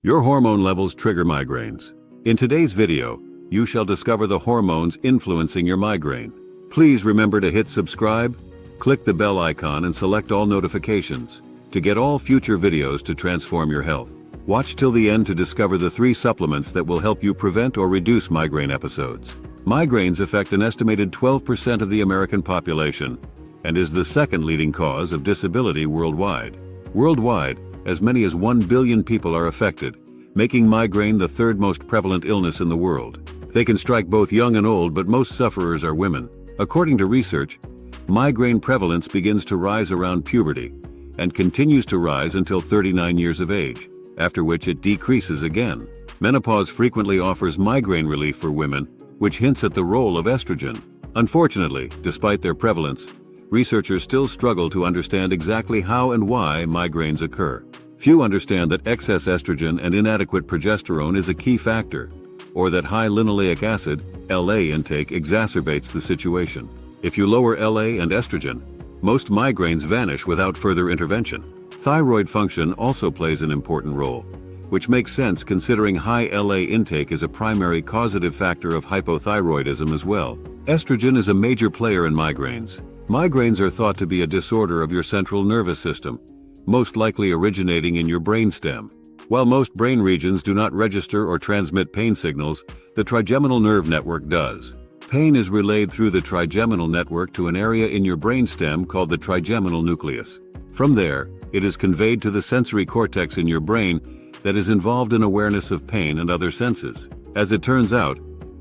Your hormone levels trigger migraines. In today's video, you shall discover the hormones influencing your migraine. Please remember to hit subscribe, click the bell icon and select all notifications to get all future videos to transform your health. Watch till the end to discover the 3 supplements that will help you prevent or reduce migraine episodes. Migraines affect an estimated 12% of the American population and is the second leading cause of disability worldwide. Worldwide, as many as 1 billion people are affected, making migraine the 3rd most prevalent illness in the world. They can strike both young and old, but most sufferers are women. According to research, migraine prevalence begins to rise around puberty and continues to rise until 39 years of age, after which it decreases again. Menopause frequently offers migraine relief for women, which hints at the role of estrogen. Unfortunately, despite their prevalence, researchers still struggle to understand exactly how and why migraines occur. Few understand that excess estrogen and inadequate progesterone is a key factor, or that high linoleic acid, LA intake exacerbates the situation. If you lower LA and estrogen, most migraines vanish without further intervention. Thyroid function also plays an important role, which makes sense considering high LA intake is a primary causative factor of hypothyroidism as well. Estrogen is a major player in migraines. Migraines are thought to be a disorder of your central nervous system, most likely originating in your brainstem. While most brain regions do not register or transmit pain signals, the trigeminal nerve network does. Pain is relayed through the trigeminal network to an area in your brainstem called the trigeminal nucleus. From there, it is conveyed to the sensory cortex in your brain that is involved in awareness of pain and other senses. As it turns out,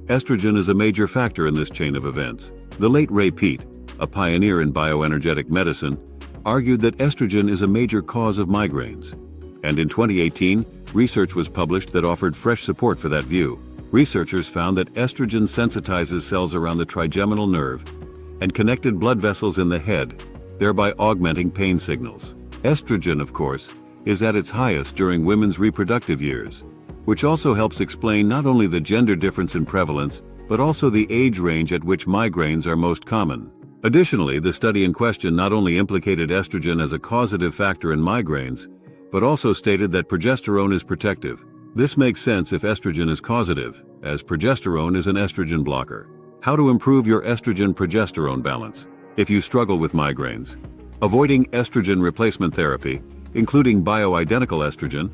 estrogen is a major factor in this chain of events. The late Ray Peat, a pioneer in bioenergetic medicine, argued that estrogen is a major cause of migraines. And in 2018, research was published that offered fresh support for that view. Researchers found that estrogen sensitizes cells around the trigeminal nerve and connected blood vessels in the head, thereby augmenting pain signals. Estrogen, of course, is at its highest during women's reproductive years, which also helps explain not only the gender difference in prevalence, but also the age range at which migraines are most common. Additionally, the study in question not only implicated estrogen as a causative factor in migraines, but also stated that progesterone is protective. This makes sense if estrogen is causative, as progesterone is an estrogen blocker. How to improve your estrogen-progesterone balance? If you struggle with migraines, avoiding estrogen replacement therapy, including bioidentical estrogen,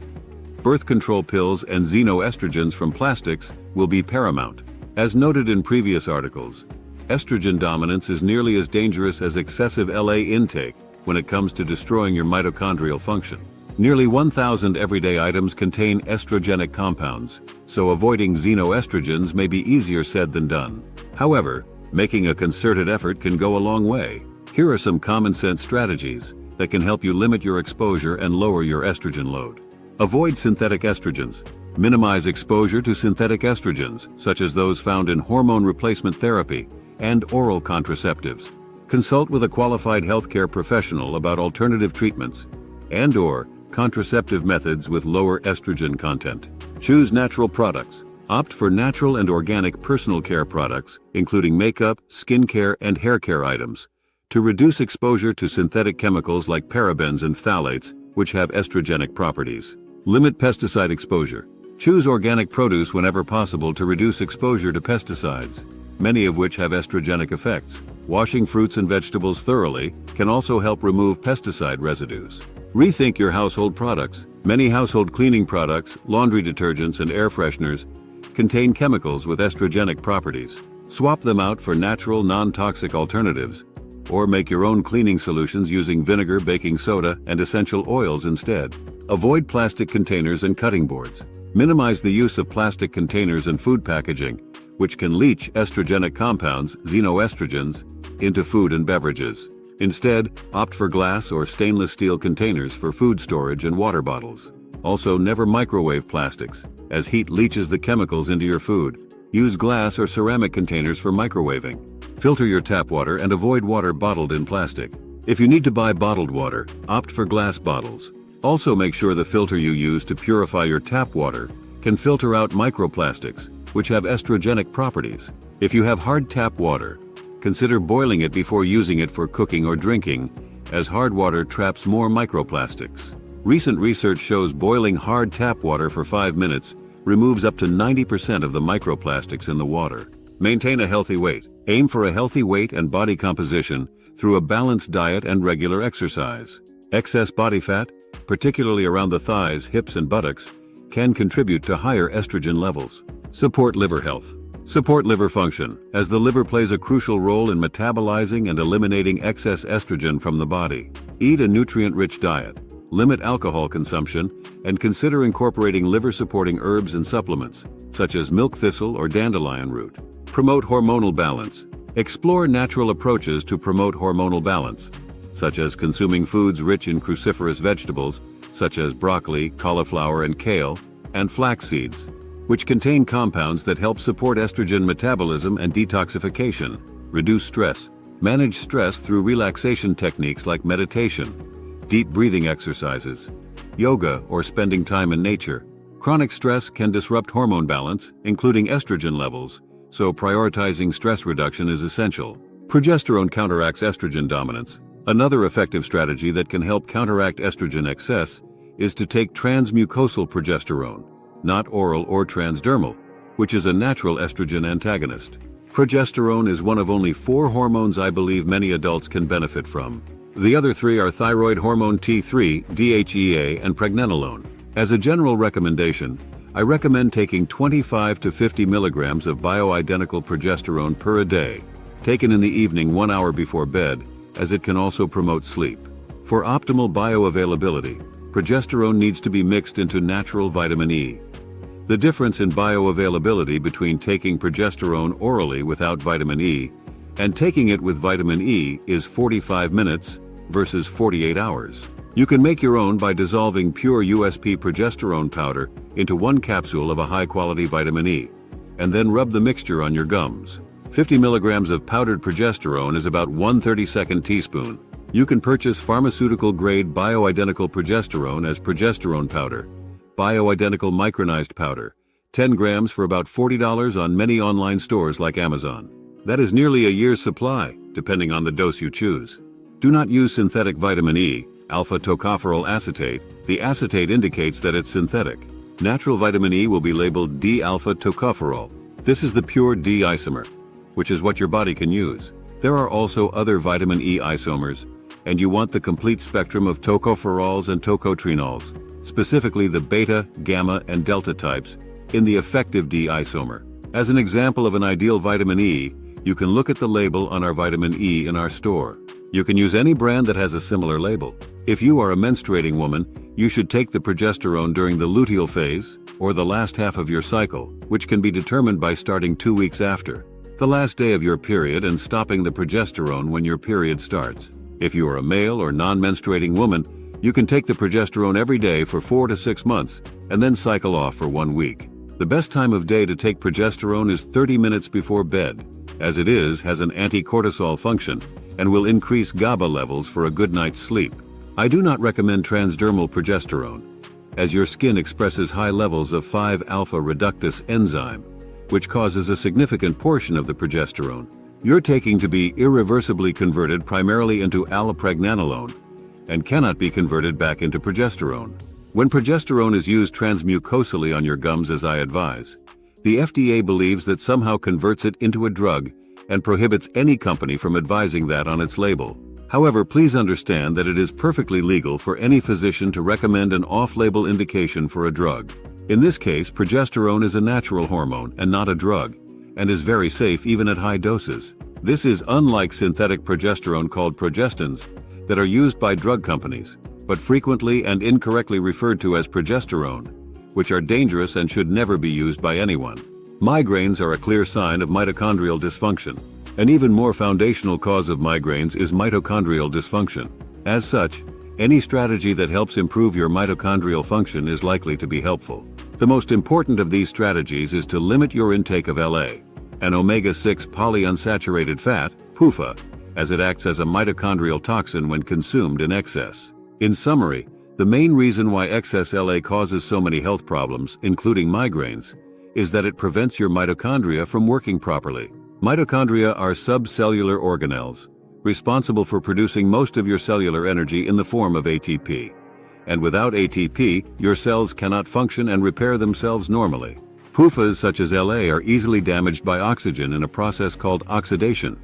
birth control pills and xenoestrogens from plastics, will be paramount. As noted in previous articles, estrogen dominance is nearly as dangerous as excessive LA intake when it comes to destroying your mitochondrial function. Nearly 1,000 everyday items contain estrogenic compounds, so avoiding xenoestrogens may be easier said than done. However, making a concerted effort can go a long way. Here are some common sense strategies that can help you limit your exposure and lower your estrogen load. Avoid synthetic estrogens. Minimize exposure to synthetic estrogens, such as those found in hormone replacement therapy and oral contraceptives. Consult with a qualified healthcare professional about alternative treatments and/or contraceptive methods with lower estrogen content. Choose natural products. Opt for natural and organic personal care products, including makeup, skincare, and hair care items, to reduce exposure to synthetic chemicals like parabens and phthalates, which have estrogenic properties. Limit pesticide exposure. Choose organic produce whenever possible to reduce exposure to pesticides, many of which have estrogenic effects. Washing fruits and vegetables thoroughly can also help remove pesticide residues. Rethink your household products. Many household cleaning products, laundry detergents, and air fresheners contain chemicals with estrogenic properties. Swap them out for natural, non-toxic alternatives, or make your own cleaning solutions using vinegar, baking soda, and essential oils instead. Avoid plastic containers and cutting boards. Minimize the use of plastic containers and food packaging, which can leach estrogenic compounds, xenoestrogens, into food and beverages. Instead, opt for glass or stainless steel containers for food storage and water bottles. Also, never microwave plastics, as heat leaches the chemicals into your food. Use glass or ceramic containers for microwaving. Filter your tap water and avoid water bottled in plastic. If you need to buy bottled water, opt for glass bottles. Also, make sure the filter you use to purify your tap water can filter out microplastics, which have estrogenic properties. If you have hard tap water, consider boiling it before using it for cooking or drinking, as hard water traps more microplastics. Recent research shows boiling hard tap water for 5 minutes removes up to 90% of the microplastics in the water. Maintain a healthy weight. Aim for a healthy weight and body composition through a balanced diet and regular exercise. Excess body fat, particularly around the thighs, hips, and buttocks, can contribute to higher estrogen levels. Support liver health. Support liver function, as the liver plays a crucial role in metabolizing and eliminating excess estrogen from the body. Eat a nutrient-rich diet. Limit alcohol consumption, and consider incorporating liver-supporting herbs and supplements, such as milk thistle or dandelion root. Promote hormonal balance. Explore natural approaches to promote hormonal balance, such as consuming foods rich in cruciferous vegetables, such as broccoli, cauliflower, and kale, and flax seeds, which contain compounds that help support estrogen metabolism and detoxification. Reduce stress. Manage stress through relaxation techniques like meditation, deep breathing exercises, yoga, or spending time in nature. Chronic stress can disrupt hormone balance, including estrogen levels, so prioritizing stress reduction is essential. Progesterone counteracts estrogen dominance. Another effective strategy that can help counteract estrogen excess is to take transmucosal progesterone, not oral or transdermal, which is a natural estrogen antagonist. Progesterone is one of only 4 hormones I believe many adults can benefit from. The other 3 are thyroid hormone T3, DHEA, and pregnenolone. As a general recommendation, I recommend taking 25 to 50 milligrams of bioidentical progesterone per day, taken in the evening 1 hour before bed, as it can also promote sleep. For optimal bioavailability, progesterone needs to be mixed into natural vitamin E. The difference in bioavailability between taking progesterone orally without vitamin E and taking it with vitamin E is 45 minutes versus 48 hours. You can make your own by dissolving pure USP progesterone powder into 1 capsule of a high-quality vitamin E, and then rub the mixture on your gums. 50 milligrams of powdered progesterone is about 1/32 teaspoon. You can purchase pharmaceutical-grade bioidentical progesterone as progesterone powder, bioidentical micronized powder, 10 grams for about $40 on many online stores like Amazon. That is nearly a year's supply, depending on the dose you choose. Do not use synthetic vitamin E, alpha-tocopherol acetate. The acetate indicates that it's synthetic. Natural vitamin E will be labeled D-alpha-tocopherol. This is the pure D isomer, which is what your body can use. There are also other vitamin E isomers, and you want the complete spectrum of tocopherols and tocotrienols, specifically the beta, gamma, and delta types, in the effective D isomer. As an example of an ideal vitamin E, you can look at the label on our vitamin E in our store. You can use any brand that has a similar label. If you are a menstruating woman, you should take the progesterone during the luteal phase, or the last half of your cycle, which can be determined by starting 2 weeks after the last day of your period and stopping the progesterone when your period starts. If you are a male or non-menstruating woman, you can take the progesterone every day for 4 to 6 months, and then cycle off for 1 week. The best time of day to take progesterone is 30 minutes before bed, as it has an anti-cortisol function and will increase GABA levels for a good night's sleep. I do not recommend transdermal progesterone, as your skin expresses high levels of 5-alpha reductase enzyme, which causes a significant portion of the progesterone you're taking to be irreversibly converted primarily into allopregnanolone and cannot be converted back into progesterone. When progesterone is used transmucosally on your gums as I advise, the FDA believes that somehow converts it into a drug and prohibits any company from advising that on its label. However, please understand that it is perfectly legal for any physician to recommend an off-label indication for a drug. In this case, progesterone is a natural hormone and not a drug, and is very safe even at high doses. This is unlike synthetic progesterone called progestins that are used by drug companies, but frequently and incorrectly referred to as progesterone, which are dangerous and should never be used by anyone. Migraines are a clear sign of mitochondrial dysfunction. An even more foundational cause of migraines is mitochondrial dysfunction. As such, any strategy that helps improve your mitochondrial function is likely to be helpful. The most important of these strategies is to limit your intake of LA, an omega-6 polyunsaturated fat, PUFA, as it acts as a mitochondrial toxin when consumed in excess. In summary, the main reason why excess LA causes so many health problems, including migraines, is that it prevents your mitochondria from working properly. Mitochondria are subcellular organelles, responsible for producing most of your cellular energy in the form of ATP. and without ATP, your cells cannot function and repair themselves normally. PUFAs such as LA are easily damaged by oxygen in a process called oxidation,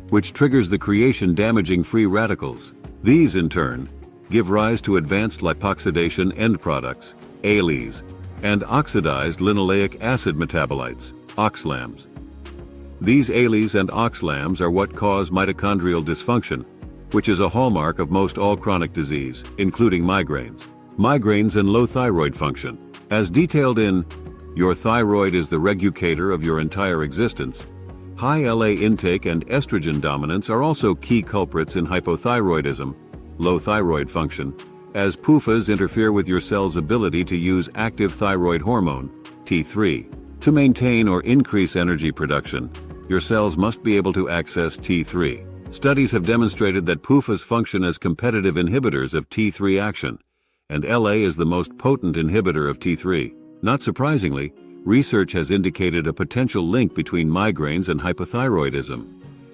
which triggers the creation damaging free radicals. These, in turn, give rise to advanced lipoxidation end products, ALEs, and oxidized linoleic acid metabolites, OXLAMs. These ALEs and OXLAMs are what cause mitochondrial dysfunction, which is a hallmark of most all chronic disease, including migraines. Migraines and low thyroid function. As detailed in Your Thyroid is the Regulator of Your Entire Existence, high LA intake and estrogen dominance are also key culprits in hypothyroidism, low thyroid function, as PUFAs interfere with your cell's ability to use active thyroid hormone, T3. To maintain or increase energy production, your cells must be able to access T3. Studies have demonstrated that PUFAs function as competitive inhibitors of T3 action, and LA is the most potent inhibitor of T3. Not surprisingly, research has indicated a potential link between migraines and hypothyroidism.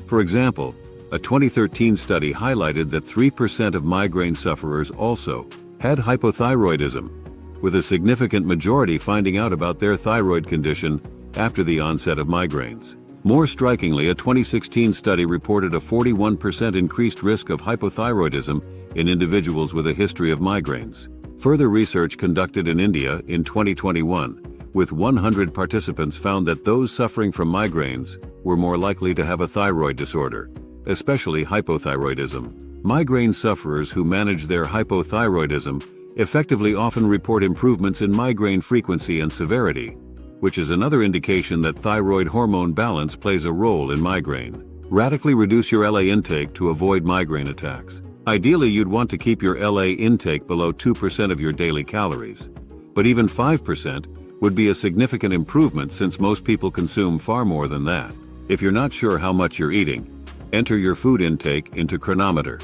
For example, a 2013 study highlighted that 3% of migraine sufferers also had hypothyroidism, with a significant majority finding out about their thyroid condition after the onset of migraines. More strikingly, a 2016 study reported a 41% increased risk of hypothyroidism in individuals with a history of migraines. Further research conducted in India in 2021 with 100 participants found that those suffering from migraines were more likely to have a thyroid disorder, especially hypothyroidism. Migraine sufferers who manage their hypothyroidism effectively often report improvements in migraine frequency and severity, which is another indication that thyroid hormone balance plays a role in migraine. Radically reduce your LA intake to avoid migraine attacks. Ideally, you'd want to keep your LA intake below 2% of your daily calories, but even 5% would be a significant improvement since most people consume far more than that. If you're not sure how much you're eating, enter your food intake into Chronometer,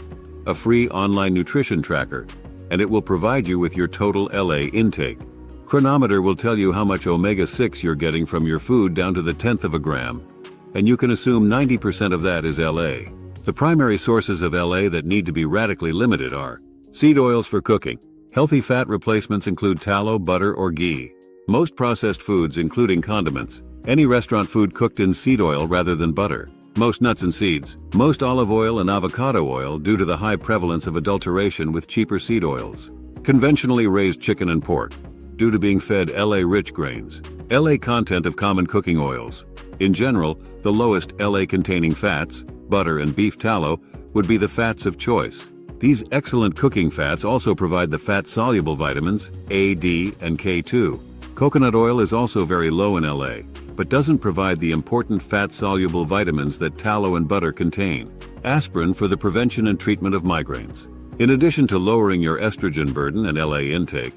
a free online nutrition tracker, and it will provide you with your total LA intake. Chronometer will tell you how much omega-6 you're getting from your food down to the 10th of a gram, and you can assume 90% of that is LA. The primary sources of LA that need to be radically limited are seed oils for cooking. Healthy fat replacements include tallow, butter, or ghee. Most processed foods, including condiments. Any restaurant food cooked in seed oil rather than butter. Most nuts and seeds. Most olive oil and avocado oil due to the high prevalence of adulteration with cheaper seed oils. Conventionally raised chicken and pork, due to being fed LA-rich grains. LA content of common cooking oils. In general, the lowest LA-containing fats, butter and beef tallow, would be the fats of choice. These excellent cooking fats also provide the fat-soluble vitamins A, D, and K2. Coconut oil is also very low in LA, but doesn't provide the important fat-soluble vitamins that tallow and butter contain. Aspirin for the prevention and treatment of migraines. In addition to lowering your estrogen burden and LA intake,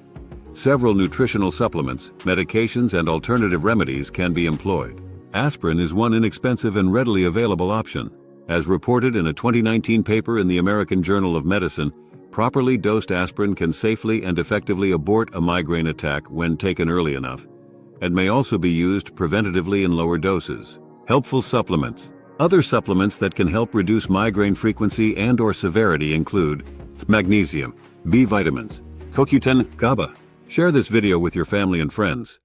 several nutritional supplements, medications, and alternative remedies can be employed. Aspirin is one inexpensive and readily available option. As reported in a 2019 paper in the American Journal of Medicine, properly dosed aspirin can safely and effectively abort a migraine attack when taken early enough, and may also be used preventatively in lower doses. Helpful supplements. Other supplements that can help reduce migraine frequency and/or severity include magnesium, B vitamins, CoQ10, GABA. Share this video with your family and friends.